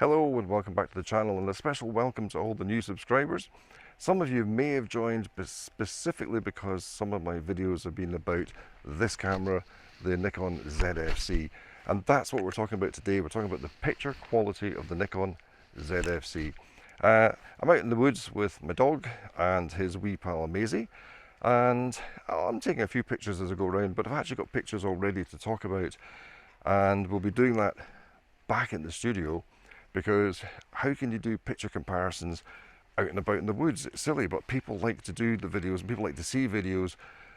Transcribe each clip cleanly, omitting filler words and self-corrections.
Hello and welcome back to the channel, and a special welcome to all the new subscribers. Some of you may have joined specifically because some of my videos have been about this camera, the Nikon Zfc, and that's what we're talking about today. We're talking about the picture quality of the Nikon Zfc. I'm out in the woods with my dog and his wee pal Maisie, and I'm taking a few pictures as I go around, but I've actually got pictures already to talk about, and we'll be doing that back in the studio. Because how can you do picture comparisons out and about in the woods? It's silly, but people like to do the videos and people like to see videos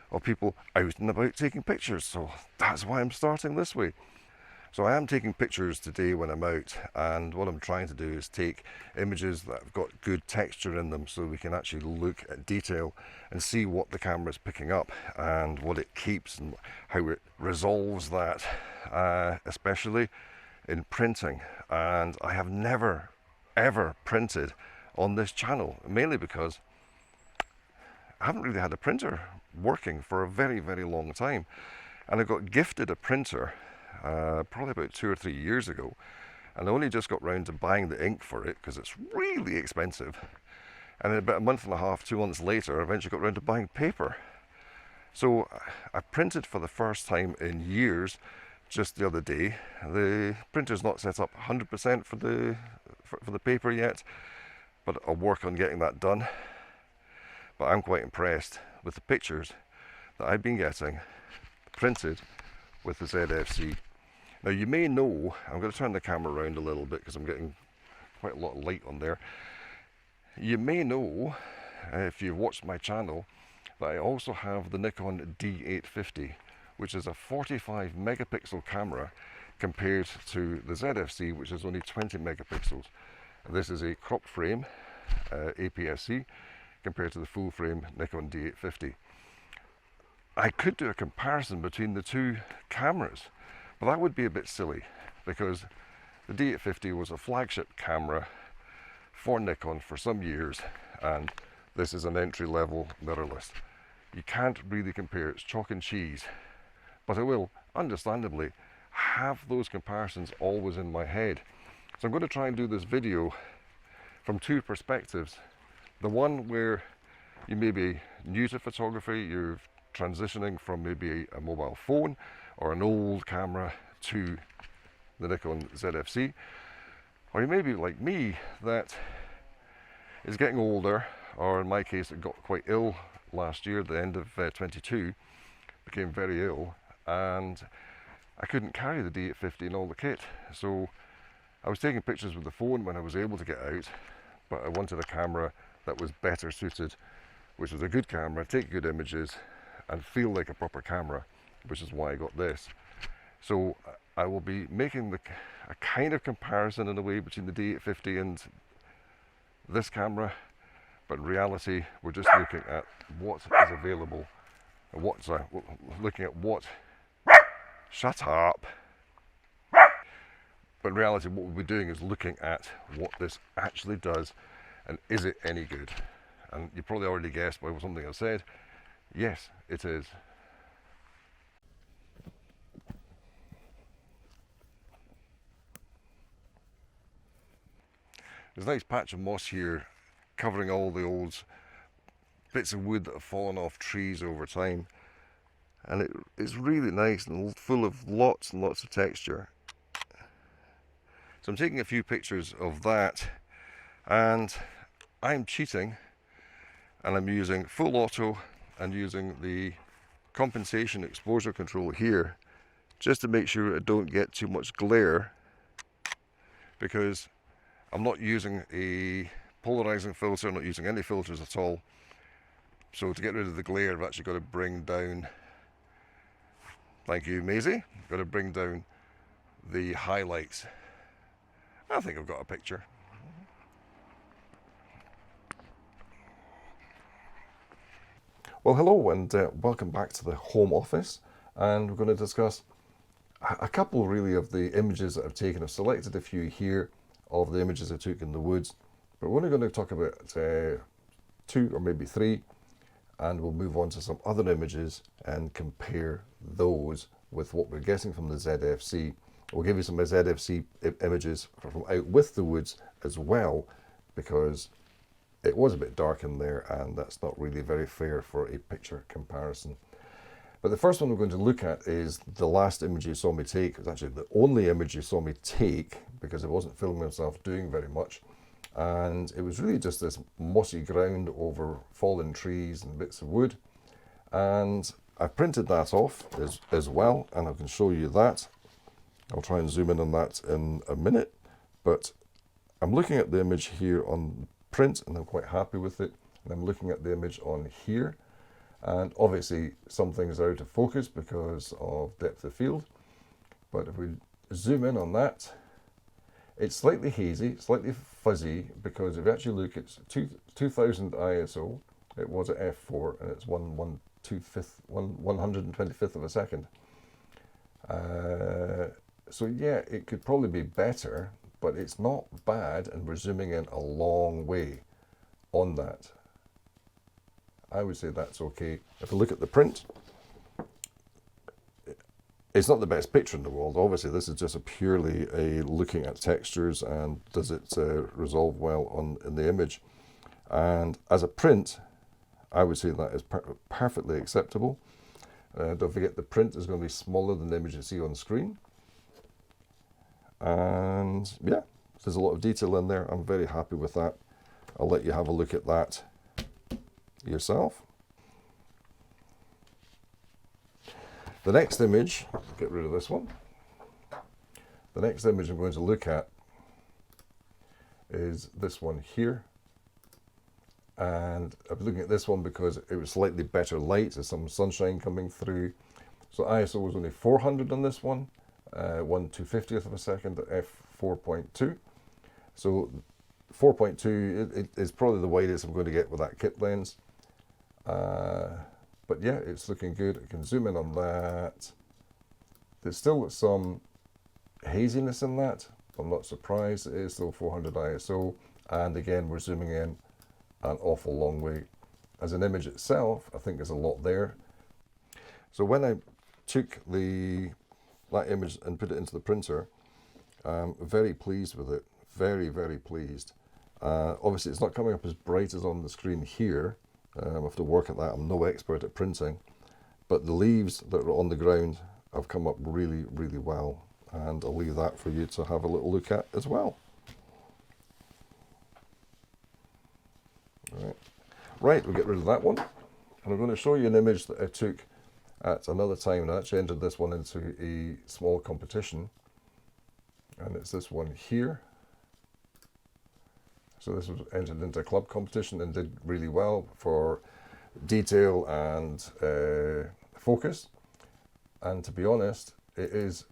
of people out and about taking pictures. So that's why I'm starting this way. So I am taking pictures today when I'm out, and what I'm trying to do is take images that have got good texture in them so we can actually look at detail and see what the camera is picking up and what it keeps and how it resolves that, especially in printing. And I have never ever printed on this channel, mainly because I haven't really had a printer working for a very long time, and I got gifted a printer probably about 2 or 3 years ago, and I only just got round to buying the ink for it because it's really expensive, and then about a month and a half, 2 months later, I eventually got round to buying paper. So I printed for the first time in years just the other day. The printer's not set up 100% for the paper yet, but I'll work on getting that done. But I'm quite impressed with the pictures that I've been getting printed with the Zfc. Now you may know, I'm going to turn the camera around a little bit because I'm getting quite a lot of light on there. You may know, if you've watched my channel, that I also have the Nikon D850, which is a 45 megapixel camera compared to the Zfc, which is only 20 megapixels. This is a crop frame APS-C compared to the full frame Nikon D850. I could do a comparison between the two cameras, but that would be a bit silly because the D850 was a flagship camera for Nikon for some years, and this is an entry-level mirrorless. You can't really compare, it's chalk and cheese. But I will, understandably, have those comparisons always in my head. So I'm going to try and do this video from two perspectives. The one where you may be new to photography, you're transitioning from maybe a mobile phone or an old camera to the Nikon Zfc. Or you may be like me, that is getting older, or in my case it got quite ill last year at the end of 22, became very ill, and I couldn't carry the D850 in all the kit. So I was taking pictures with the phone when I was able to get out, but I wanted a camera that was better suited, which was a good camera, take good images and feel like a proper camera, which is why I got this. So I will be making a kind of comparison in a way between the D850 and this camera, but in reality we're just looking at what is available and looking at what. Shut up! But in reality what we'll be doing is looking at what this actually does and is it any good. And you probably already guessed by something I said. Yes, it is. There's a nice patch of moss here covering all the old bits of wood that have fallen off trees over time. And it is really nice and full of lots and lots of texture. So I'm taking a few pictures of that, and I'm cheating, and I'm using full auto and using the compensation exposure control here just to make sure I don't get too much glare, because I'm not using a polarizing filter, I'm not using any filters at all. So to get rid of the glare I've actually got to bring down, thank you Maisie, got to bring down the highlights. I think I've got a picture. Well, hello and welcome back to the home office, and we're going to discuss a couple really of the images that I've taken. I've selected a few here of the images I took in the woods, but we're only going to talk about 2 or maybe 3, and we'll move on to some other images and compare those with what we're getting from the Zfc We'll give you some ZFC images from out with the woods as well, because it was a bit dark in there and that's not really very fair for a picture comparison. But the first one we're going to look at is the last image you saw me take. It's actually the only image you saw me take, because I wasn't filming myself doing very much. And it was really just this mossy ground over fallen trees and bits of wood. And I printed that off as well, and I can show you that. I'll try and zoom in on that in a minute. But I'm looking at the image here on print, and I'm quite happy with it. And I'm looking at the image on here. And obviously some things are out of focus because of depth of field. But if we zoom in on that, it's slightly hazy, slightly fuzzy, because if you actually look, it's 2000 ISO. It was at f4, and it's 1/125th of a second. So yeah, it could probably be better, but it's not bad, and we're zooming in a long way on that. I would say that's okay. If we look at the print, it's not the best picture in the world. Obviously, this is just a purely looking at textures and does it resolve well in the image. And as a print, I would say that is perfectly acceptable. Don't forget, the print is going to be smaller than the image you see on screen. And yeah, there's a lot of detail in there. I'm very happy with that. I'll let you have a look at that yourself. The next image, get rid of this one. The next image I'm going to look at is this one here. And I'm looking at this one because it was slightly better light. There's some sunshine coming through. So ISO was only 400 on this one, 1/250th of a second at f4.2. So 4.2 is probably the widest I'm going to get with that kit lens. But yeah, it's looking good. I can zoom in on that. There's still some haziness in that. I'm not surprised. It is still 400 ISO. And again, we're zooming in an awful long way. As an image itself, I think there's a lot there. So when I took that image and put it into the printer, I'm very pleased with it. Very, very pleased. Obviously, it's not coming up as bright as on the screen here. I have to work at that. I'm no expert at printing, but the leaves that are on the ground have come up really, really well, and I'll leave that for you to have a little look at as well. Right, we'll get rid of that one, and I'm going to show you an image that I took at another time, and I actually entered this one into a small competition, and it's this one here. So this was entered into a club competition and did really well for detail and focus. And to be honest, it is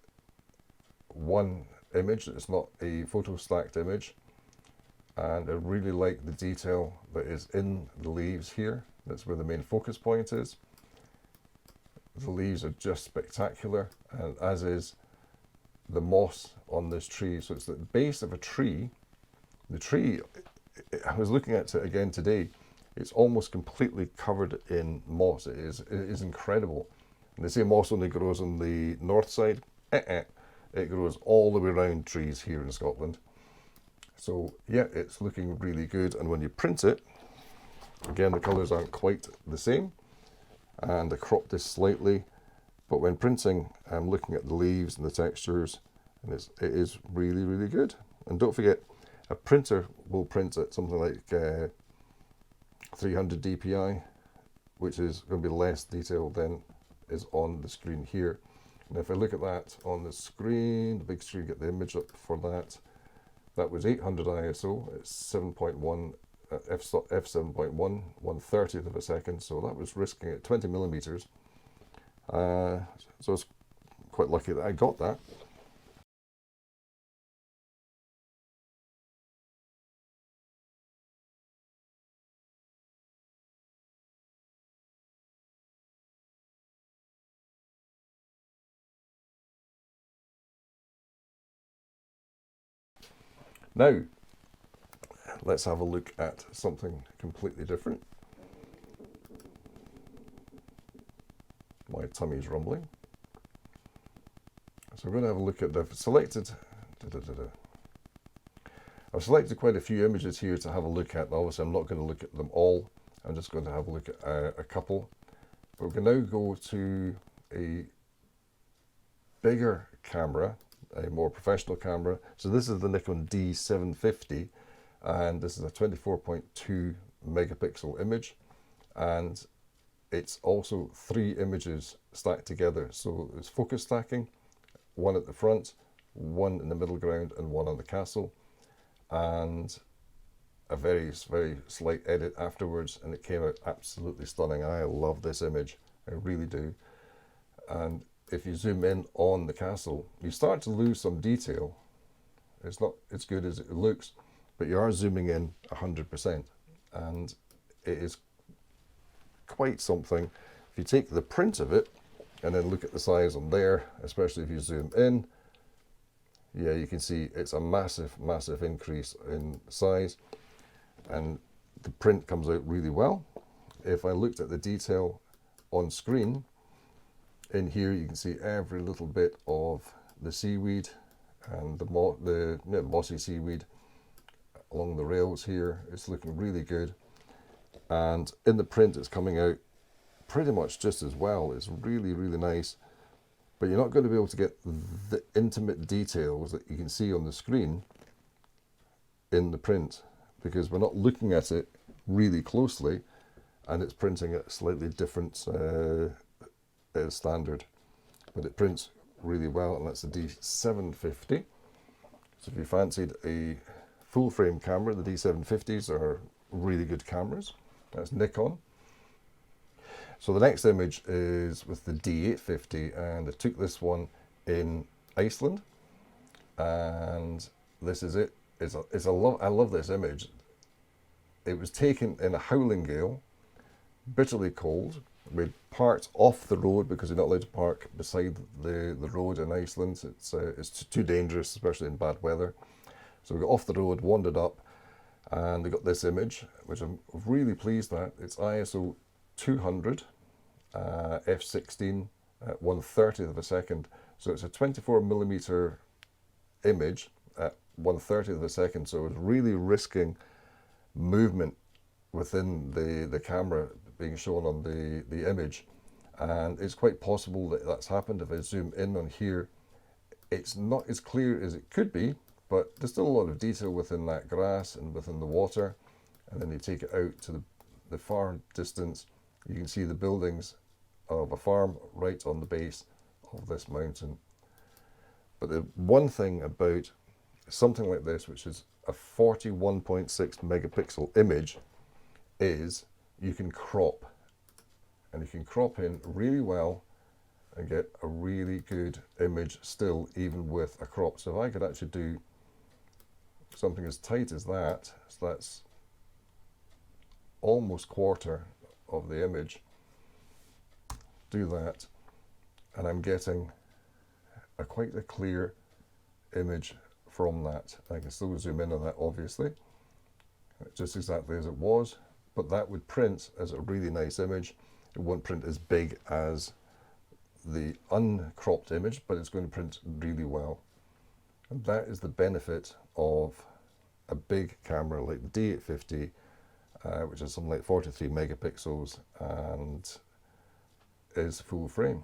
one image. It's not a photo stacked image. And I really like the detail that is in the leaves here. That's where the main focus point is. The leaves are just spectacular, and as is the moss on this tree. So it's the base of a tree. The tree, I was looking at it again today, it's almost completely covered in moss. It is incredible. And they say moss only grows on the north side. It grows all the way around trees here in Scotland. So yeah, it's looking really good. And when you print it, again, the colours aren't quite the same. And I cropped this slightly. But when printing, I'm looking at the leaves and the textures, and it is really, really good. And don't forget, a printer will print at something like 300 dpi, which is going to be less detail than is on the screen here. And if I look at that on the screen, the big screen, get the image up for that, that was 800 ISO, it's 7.1, f7.1, 1/30th of a second, so that was risking at 20 millimeters. So I was quite lucky that I got that. Now, let's have a look at something completely different. My tummy's rumbling. So we're going to have a look at the selected. I've selected quite a few images here to have a look at. Obviously, I'm not going to look at them all. I'm just going to have a look at a couple. But we can now go to a bigger camera, a more professional camera. So this is the Nikon D750, and this is a 24.2 megapixel image, and it's also 3 images stacked together. So it's focus stacking, one at the front, one in the middle ground, and one on the castle, and a very, very slight edit afterwards, and it came out absolutely stunning. I love this image, I really do. And if you zoom in on the castle, you start to lose some detail. It's not as good as it looks, but you are zooming in 100%, and it is quite something. If you take the print of it and then look at the size on there, especially if you zoom in, yeah, you can see it's a massive, massive increase in size, and the print comes out really well. If I looked at the detail on screen, in here you can see every little bit of the seaweed and the mossy seaweed along the rails here. It's looking really good, and in the print it's coming out pretty much just as well. It's really, really nice, but you're not going to be able to get the intimate details that you can see on the screen in the print, because we're not looking at it really closely, and it's printing at a slightly different standard, but it prints really well, and that's the D750. So if you fancied a full frame camera, the D750s are really good cameras. That's Nikon. So the next image is with the D850, and I took this one in Iceland, and this is it. I love this image. It was taken in a howling gale, bitterly cold. We parked off the road because you're not allowed to park beside the road in Iceland. It's too dangerous, especially in bad weather. So we got off the road, wandered up, and we got this image, which I'm really pleased at. It's ISO 200, f16 at 1/30th of a second. So it's a 24mm image at 1/30th of a second. So it's really risking movement within the camera being shown on the image, and it's quite possible that that's happened. If I zoom in on here, it's not as clear as it could be, but there's still a lot of detail within that grass and within the water. And then you take it out to the far distance, you can see the buildings of a farm right on the base of this mountain. But the one thing about something like this, which is a 41.6 megapixel image, is you can crop, and you can crop in really well and get a really good image still, even with a crop. So if I could actually do something as tight as that, so that's almost quarter of the image, do that, and I'm getting quite a clear image from that. I can still zoom in on that, obviously, just exactly as it was, but that would print as a really nice image. It won't print as big as the uncropped image, but it's going to print really well. And that is the benefit of a big camera like the D850, which is something like 43 megapixels and is full frame.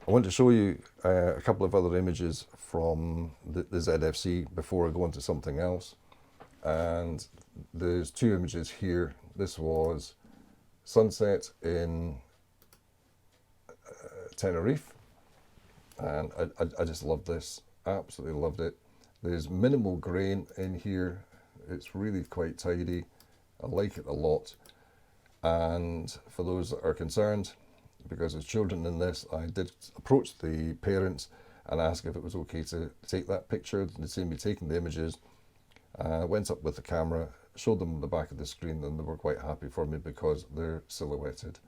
I want to show you a couple of other images from the ZFC before I go into something else. And there's 2 images here. This was sunset in Tenerife, and I just loved this, absolutely loved it. There's minimal grain in here. It's really quite tidy. I like it a lot. And for those that are concerned, because there's children in this, I did approach the parents and ask if it was okay to take that picture. They'd seen me taking the images. Went up with the camera, showed them the back of the screen, and they were quite happy for me because they're silhouetted.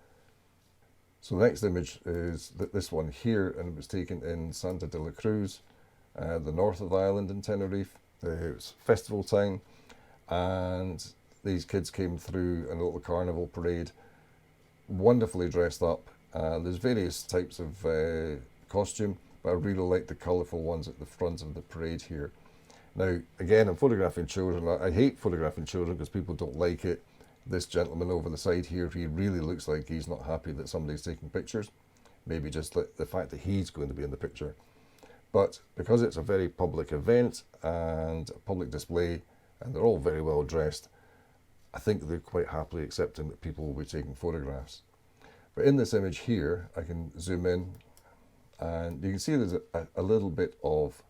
So the next image is this one here, and it was taken in Santa de la Cruz, the north of the island in Tenerife. It was festival time, and these kids came through a little carnival parade, wonderfully dressed up. There's various types of costume, but I really like the colourful ones at the front of the parade here. Now, again, I'm photographing children. I hate photographing children because people don't like it. This gentleman over the side here, he really looks like he's not happy that somebody's taking pictures. Maybe just the fact that he's going to be in the picture. But because it's a very public event and a public display, and they're all very well dressed, I think they're quite happily accepting that people will be taking photographs. But in this image here, I can zoom in, and you can see there's a little bit of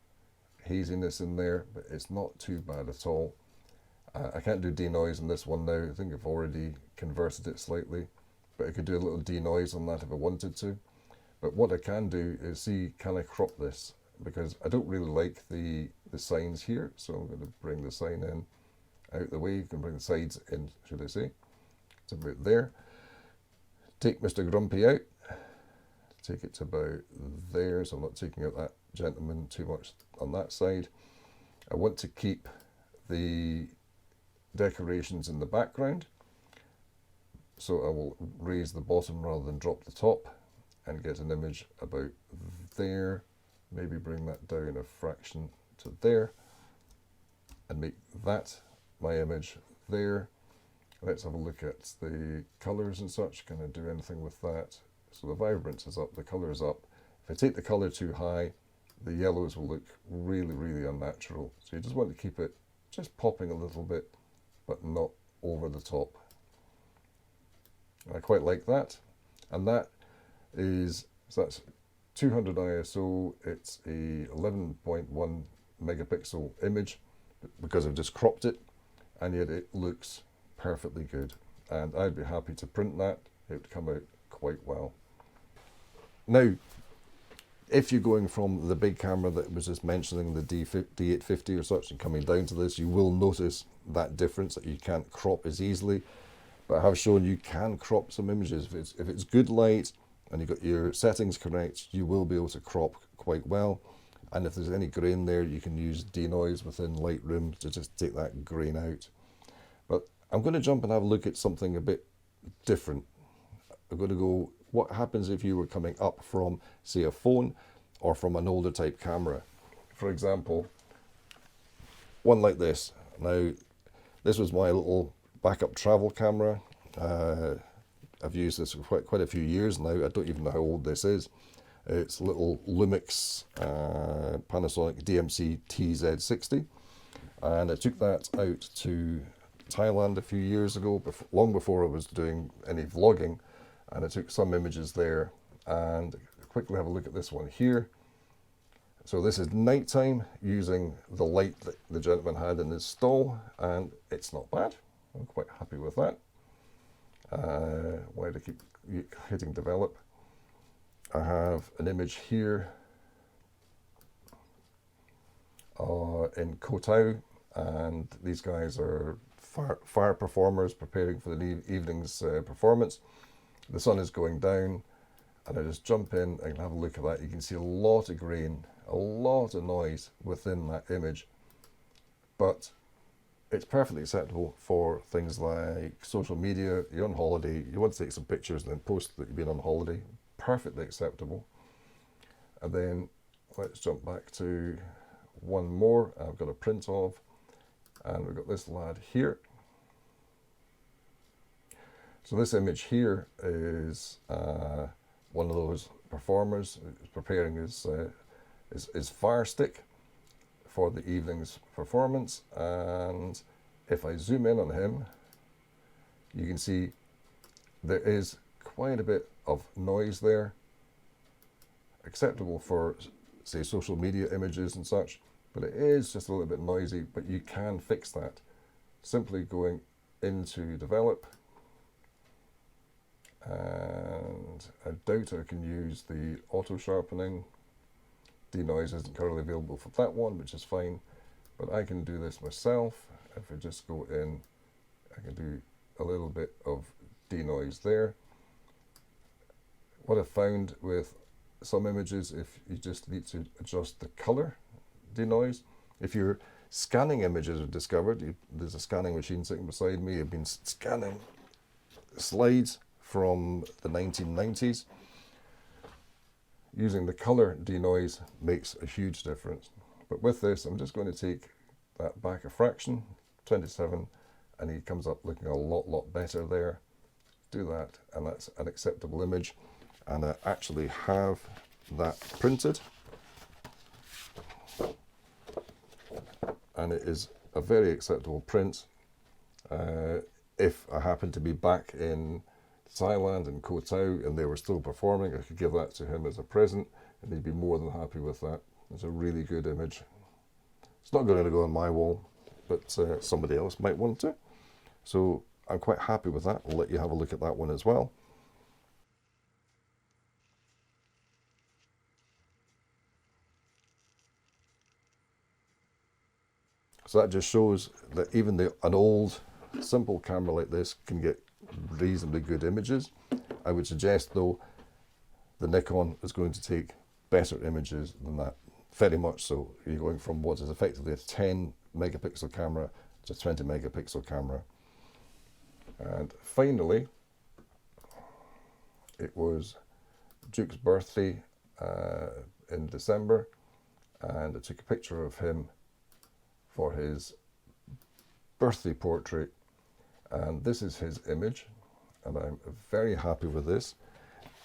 haziness in there, but it's not too bad at all. I can't do denoise on this one now. I think I've already converted it slightly, but I could do a little denoise on that if I wanted to. But what I can do is see, can I crop this? Because I don't really like the signs here, so I'm going to bring the sign in out the way. You can bring the sides in, should I say. It's about there. Take Mr. Grumpy out. Take it to about there, so I'm not taking out that gentleman too much on that side. I want to keep the decorations in the background, so I will raise the bottom rather than drop the top and get an image about there. Maybe bring that down a fraction to there and make that my image there. Let's have a look at the colours and such. Can I do anything with that? So the vibrance is up, the colour is up. If I take the colour too high, the yellows will look really, really unnatural. So you just want to keep it just popping a little bit, but not over the top. I quite like that. And that is, so that's 200 ISO, it's a 11.1 megapixel image because I've just cropped it, and yet it looks perfectly good. And I'd be happy to print that. It would come out quite well. Now, if you're going from the big camera that was just mentioning, the D850 or such, and coming down to this, you will notice that difference, that you can't crop as easily. But I have shown you can crop some images. If it's good light and you've got your settings correct, you will be able to crop quite well. And if there's any grain there, you can use denoise within Lightroom to just take that grain out. But I'm going to jump and have a look at something a bit different. I'm going to go, what happens if you were coming up from, say, a phone or from an older type camera? For example, one like this. Now, this was my little backup travel camera. I've used this for quite a few years now. I don't even know how old this is. It's a little Lumix Panasonic DMC TZ60, and I took that out to Thailand a few years ago, long before I was doing any vlogging, and I took some images there. And quickly have a look at this one here. So this is nighttime using the light that the gentleman had in his stall, and it's not bad. I'm quite happy with that. Why do I keep hitting develop? I have an image here in Koh Tao, and these guys are fire performers preparing for the evening's performance. The sun is going down, and I just jump in and have a look at that. You can see a lot of grain, a lot of noise within that image, but it's perfectly acceptable for things like social media. You're on holiday, you want to take some pictures and then post that you've been on holiday. Perfectly acceptable. And then let's jump back to one more I've got a print of, and we've got this lad here. So this image here is one of those performers who's preparing his fire stick for the evening's performance. And if I zoom in on him, you can see there is quite a bit of noise there, acceptable for, say, social media images and such, but it is just a little bit noisy. But you can fix that simply going into develop, and I doubt I can use the auto sharpening. Denoise isn't currently available for that one, which is fine, but I can do this myself. If I just go in, I can do a little bit of denoise there. What I've found with some images, if you just need to adjust the color denoise, if you're scanning images are discovered, there's a scanning machine sitting beside me. I've been scanning slides from the 1990s. Using the color denoise makes a huge difference. But with this, I'm just going to take that back a fraction, 27, and he comes up looking a lot better there. Do that, and that's an acceptable image. And I actually have that printed. And it is a very acceptable print. If I happen to be back in Thailand and Koh Tao and they were still performing, I could give that to him as a present and he'd be more than happy with that. It's a really good image. It's not going to go on my wall, but somebody else might want to. So I'm quite happy with that. I'll let you have a look at that one as well. So that just shows that even an old, simple camera like this can get reasonably good images. I would suggest, though, the Nikon is going to take better images than that. Very much so. You're going from what is effectively a 10 megapixel camera to a 20 megapixel camera. And finally, it was Duke's birthday in December, and I took a picture of him for his birthday portrait, and this is his image, and I'm very happy with this.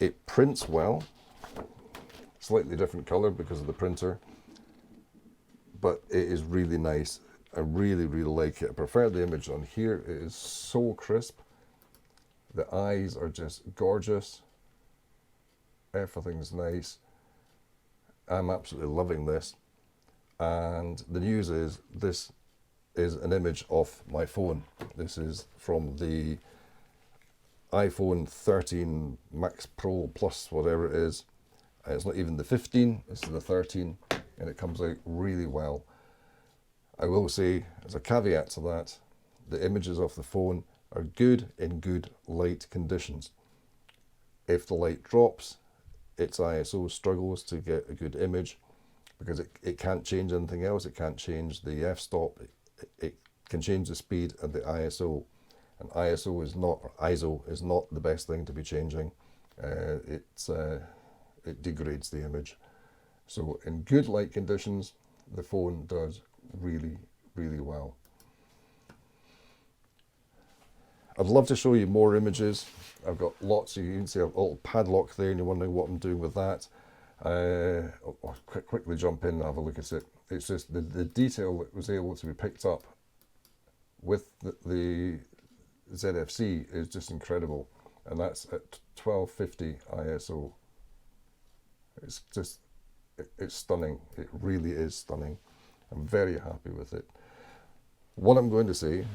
It prints well, slightly different color because of the printer, but it is really nice. I really like it. I prefer the image on here. It is so crisp. The eyes are just gorgeous. Everything's nice. I'm absolutely loving this. And the news is, this is an image off my phone. This is from the iPhone 13 Max Pro Plus, whatever it is. It's not even the 15, it's the 13, and it comes out really well. I will say, as a caveat to that, the images off the phone are good in good light conditions. If the light drops, its ISO struggles to get a good image, because it can't change anything else. It can't change the f-stop. It can change the speed and the ISO. And ISO is not, or ISO is not the best thing to be changing. It degrades the image. So in good light conditions, the phone does really well. I'd love to show you more images. I've got lots. You can see a little padlock there and you're wondering what I'm doing with that. I'll quickly jump in and have a look at it. It's just the detail that was able to be picked up with the ZFC is just incredible, and that's at 1250 ISO. It's just, it's stunning. It really is stunning. I'm very happy with it. What I'm going to say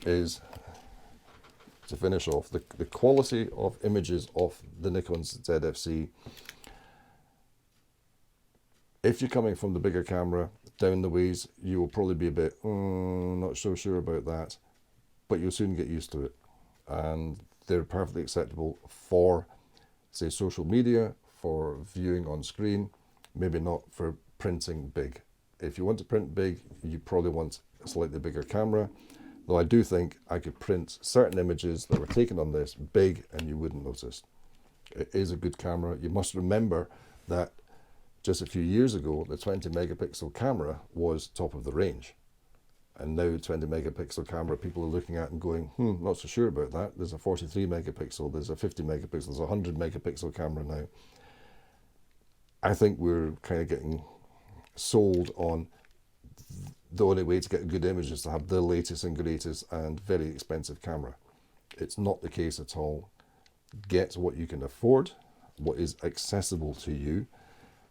is, to finish off, the quality of images of the Nikon ZFC, if you're coming from the bigger camera down the ways, you will probably be a bit, not so sure about that, but you'll soon get used to it. And they're perfectly acceptable for, say, social media, for viewing on screen, maybe not for printing big. If you want to print big, you probably want a slightly bigger camera, though I do think I could print certain images that were taken on this big and you wouldn't notice. It is a good camera. You must remember that just a few years ago, the 20 megapixel camera was top of the range. And now 20 megapixel camera, people are looking at and going, not so sure about that. There's a 43 megapixel, there's a 50 megapixel, there's a 100 megapixel camera now. I think we're kind of getting sold on the only way to get a good image is to have the latest and greatest and very expensive camera. It's not the case at all. Get what you can afford, what is accessible to you,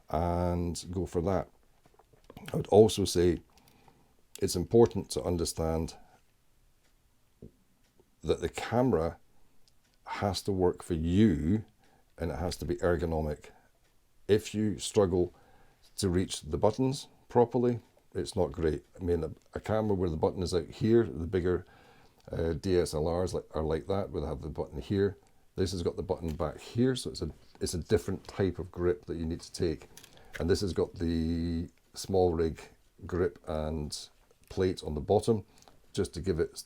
and go for that. I would also say it's important to understand that the camera has to work for you and it has to be ergonomic. If you struggle to reach the buttons properly, it's not great. I mean, a camera where the button is out here, the bigger DSLRs are like that, where they have the button here. This has got the button back here, so it's a different type of grip that you need to take. And this has got the small rig grip and plate on the bottom, just to give it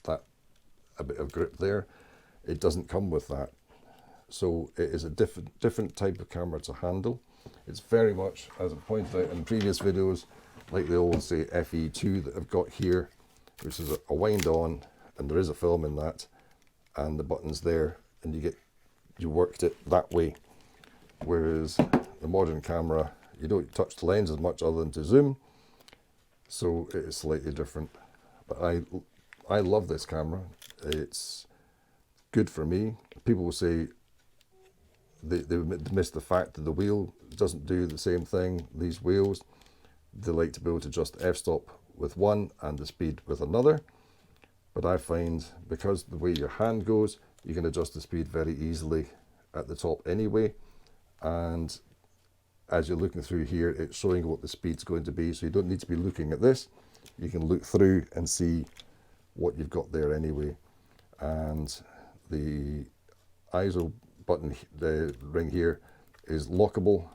a bit of grip there. It doesn't come with that. So it is a different type of camera to handle. It's very much, as I pointed out in previous videos, like the old, say, FE2 that I've got here, which is a wind on, and there is a film in that, and the button's there, and you worked it that way. Whereas the modern camera, you don't touch the lens as much other than to zoom, so it is slightly different. But I love this camera. It's good for me. People will say they miss the fact that the wheel doesn't do the same thing. These wheels, they like to be able to adjust f-stop with one and the speed with another. But I find because the way your hand goes, you can adjust the speed very easily at the top anyway. And as you're looking through here, it's showing what the speed's going to be. So you don't need to be looking at this. You can look through and see what you've got there anyway. And the ISO button, the ring here, is lockable,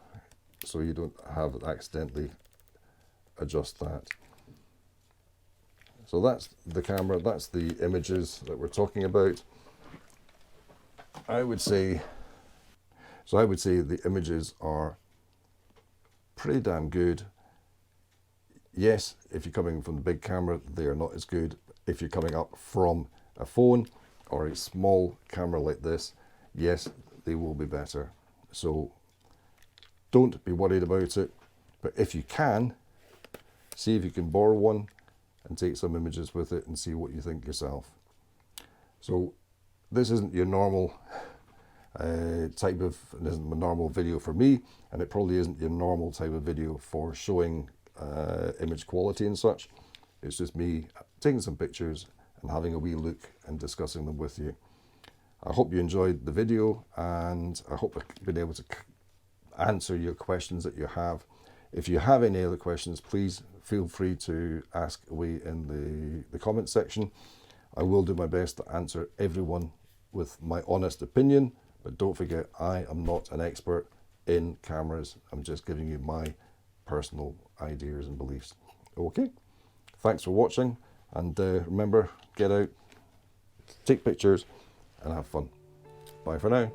so you don't have it accidentally adjust that. So that's the camera, that's the images that we're talking about. I would say the images are pretty damn good. Yes, if you're coming from the big camera, they are not as good. If you're coming up from a phone or a small camera like this, yes, they will be better. So don't be worried about it. But if you can, see if you can borrow one and take some images with it and see what you think yourself. So this isn't your normal type of, it isn't a normal video for me, and it probably isn't your normal type of video for showing image quality and such. It's just me taking some pictures and having a wee look and discussing them with you. I hope you enjoyed the video, and I hope I've been able to answer your questions that you have. If you have any other questions, please feel free to ask away in the comment section. I will do my best to answer everyone with my honest opinion, but don't forget, I am not an expert in cameras. I'm just giving you my personal ideas and beliefs. Okay, thanks for watching, and remember, get out, take pictures, and have fun. Bye for now.